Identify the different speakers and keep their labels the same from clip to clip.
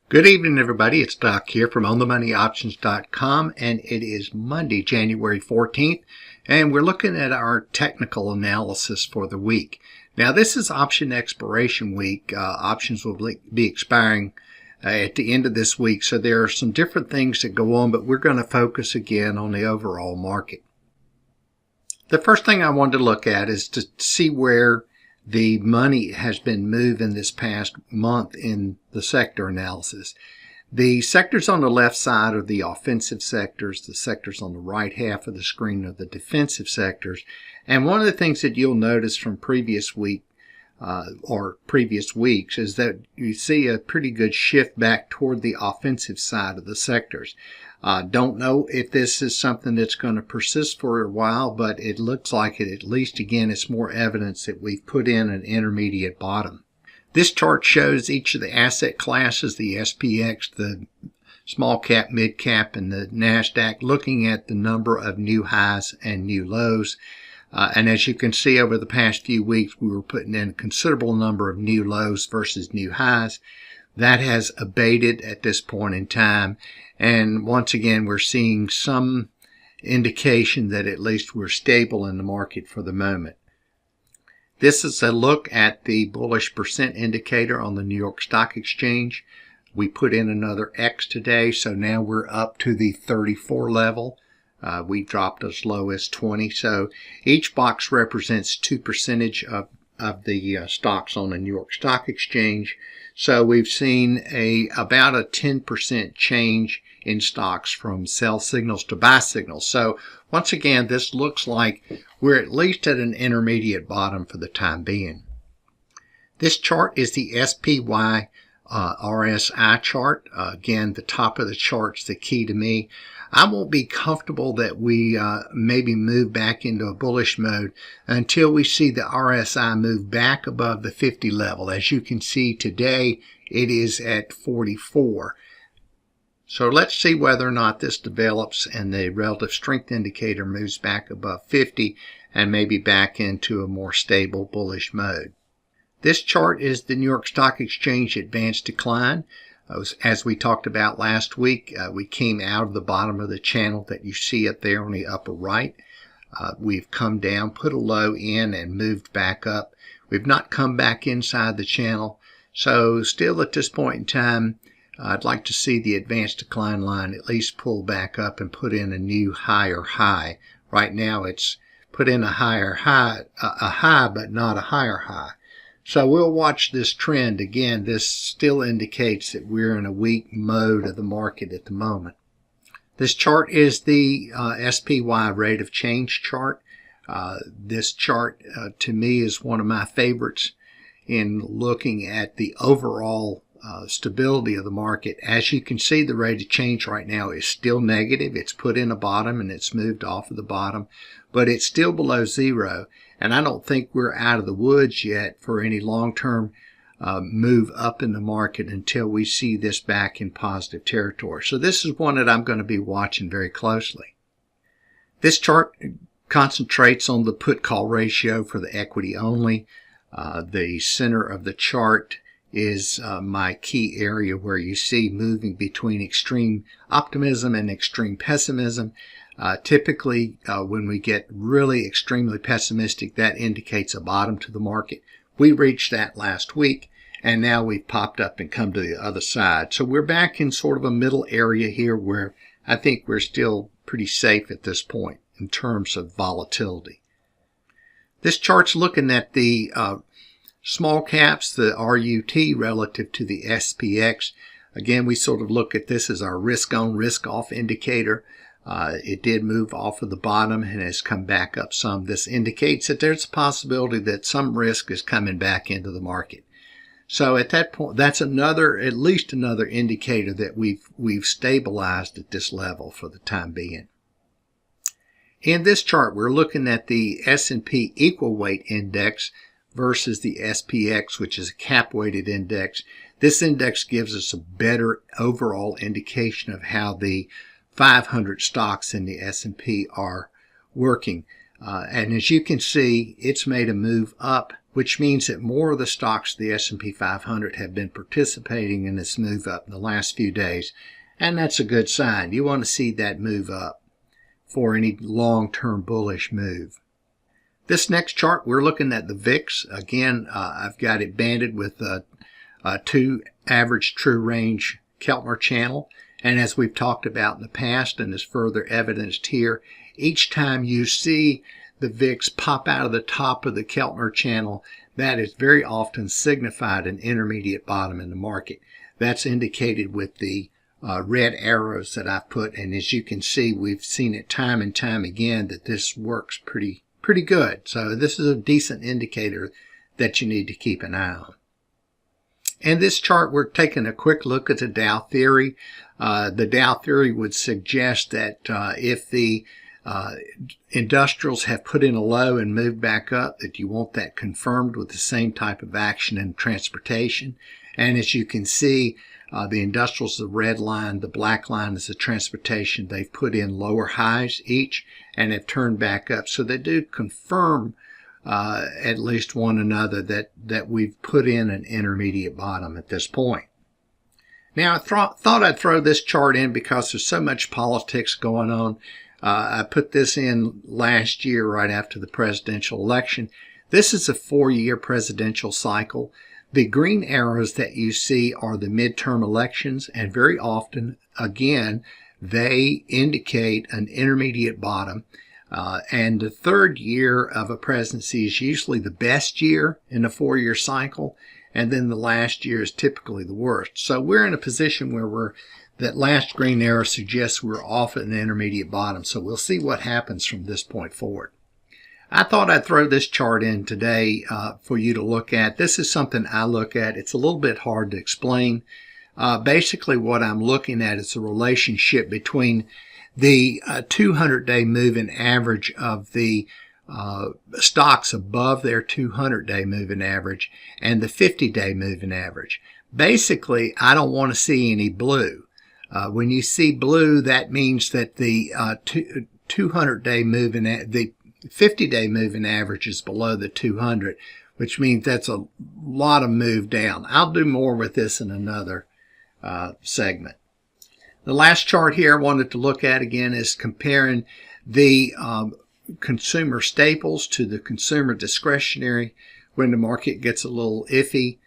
Speaker 1: Good evening, everybody. It's Doc here from OnTheMoneyOptions.com, and it is Monday, January 14th, and we're looking at our technical analysis for the week. Now, this is option expiration week. Options will be expiring at the end of this week, so there are some different things that go on, but we're going to focus again on the overall market. The first thing I wanted to look at is to see where the money has been moving this past month in the sector analysis. The sectors on the left side are the offensive sectors. The sectors on the right half of the screen are the defensive sectors. And one of the things that you'll notice from previous week or previous weeks is that you see a pretty good shift back toward the offensive side of the sectors. Don't know if this is something that's going to persist for a while, but it looks like it. At least, again, it's more evidence that we've put in an intermediate bottom. This chart shows each of the asset classes, the SPX, the small cap, mid cap, and the NASDAQ, looking at the number of new highs and new lows. And as you can see, over the past few weeks, we were putting in a considerable number of new lows versus new highs. That has abated at this point in time. And once again, we're seeing some indication that at least we're stable in the market for the moment. This is a look at the bullish percent indicator on the New York Stock Exchange. We put in another X today, so now we're up to the 34 level. We dropped as low as 20. So each box represents 2% of the stocks on the New York Stock Exchange. So we've seen about a 10% change in stocks from sell signals to buy signals. So once again, this looks like we're at least at an intermediate bottom for the time being. This chart is the SPY RSI chart. Again, the top of the chart's the key to me. I won't be comfortable that we maybe move back into a bullish mode until we see the RSI move back above the 50 level. As you can see today, it is at 44. So let's see whether or not this develops and the relative strength indicator moves back above 50 and maybe back into a more stable bullish mode. This chart is the New York Stock Exchange advanced decline. As we talked about last week, we came out of the bottom of the channel that you see up there on the upper right. We've come down, put a low in, and moved back up. We've not come back inside the channel. So still at this point in time, I'd like to see the advanced decline line at least pull back up and put in a new higher high. Right now it's put in a higher high, a high but not a higher high. So we'll watch this trend. Again, this still indicates that we're in a weak mode of the market at the moment. This chart is the SPY rate of change chart. This chart to me is one of my favorites in looking at the overall stability of the market. As you can see, the rate of change right now is still negative. It's put in a bottom and it's moved off of the bottom, but it's still below zero. And I don't think we're out of the woods yet for any long-term move up in the market until we see this back in positive territory. So this is one that I'm going to be watching very closely. This chart concentrates on the put-call ratio for the equity only. The center of the chart is my key area where you see moving between extreme optimism and extreme pessimism. Typically, when we get really extremely pessimistic, that indicates a bottom to the market. We reached that last week, and now we've popped up and come to the other side. So we're back in sort of a middle area here where I think we're still pretty safe at this point in terms of volatility. This chart's looking at the small caps, the RUT relative to the SPX. Again, we sort of look at this as our risk on, risk off indicator. It did move off of the bottom and has come back up some. This indicates that there's a possibility that some risk is coming back into the market. So at that point, that's at least another indicator that we've stabilized at this level for the time being. In this chart, we're looking at the S&P equal weight index versus the SPX, which is a cap-weighted index. This index gives us a better overall indication of how the 500 stocks in the S&P are working. And as you can see, it's made a move up which means that more of the stocks of the S&P 500 have been participating in this move up in the last few days, and that's a good sign. You want to see that move up for any long-term bullish move. This next chart, we're looking at the VIX. Again, I've got it banded with a 2 average true range Keltner channel. And as we've talked about in the past and is further evidenced here, each time you see the VIX pop out of the top of the Keltner channel, that is very often signified an intermediate bottom in the market. That's indicated with the red arrows that I've put, and as you can see, we've seen it time and time again that this works pretty good. So this is a decent indicator that you need to keep an eye on. In this chart, we're taking a quick look at the Dow Theory. The Dow Theory would suggest that if the industrials have put in a low and moved back up, that you want that confirmed with the same type of action in transportation. And as you can see, the industrials, the red line, the black line is the transportation. They've put in lower highs each and have turned back up. So they do confirm at least one another that we've put in an intermediate bottom at this point. Now, I thought I'd throw this chart in because there's so much politics going on. I put this in last year right after the presidential election. This is a 4-year presidential cycle. The green arrows that you see are the midterm elections, and very often, again, they indicate an intermediate bottom. And the 3rd year of a presidency is usually the best year in a 4-year cycle, and then the last year is typically the worst. So we're in a position where that last green arrow suggests we're off at an intermediate bottom. So we'll see what happens from this point forward. I thought I'd throw this chart in today for you to look at. This is something I look at. It's a little bit hard to explain. Basically, what I'm looking at is the relationship between the 200-day moving average of the stocks above their 200-day moving average and the 50-day moving average. Basically, I don't want to see any blue. When you see blue, that means that the 200-day moving, the 50-day moving average is below the 200, which means that's a lot of move down. I'll do more with this in another segment. The last chart here I wanted to look at again is comparing the consumer staples to the consumer discretionary. When the market gets a little iffy,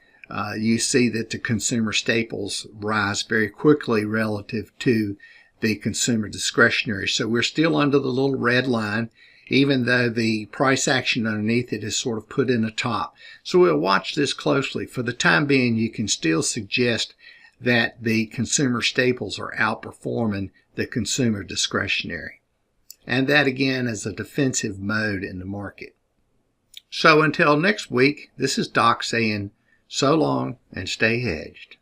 Speaker 1: you see that the consumer staples rise very quickly relative to the consumer discretionary. So we're still under the little red line, even though the price action underneath it is sort of put in a top. So we'll watch this closely. For the time being, you can still suggest that the consumer staples are outperforming the consumer discretionary. And that again is a defensive mode in the market. So until next week, this is Doc saying so long and stay hedged.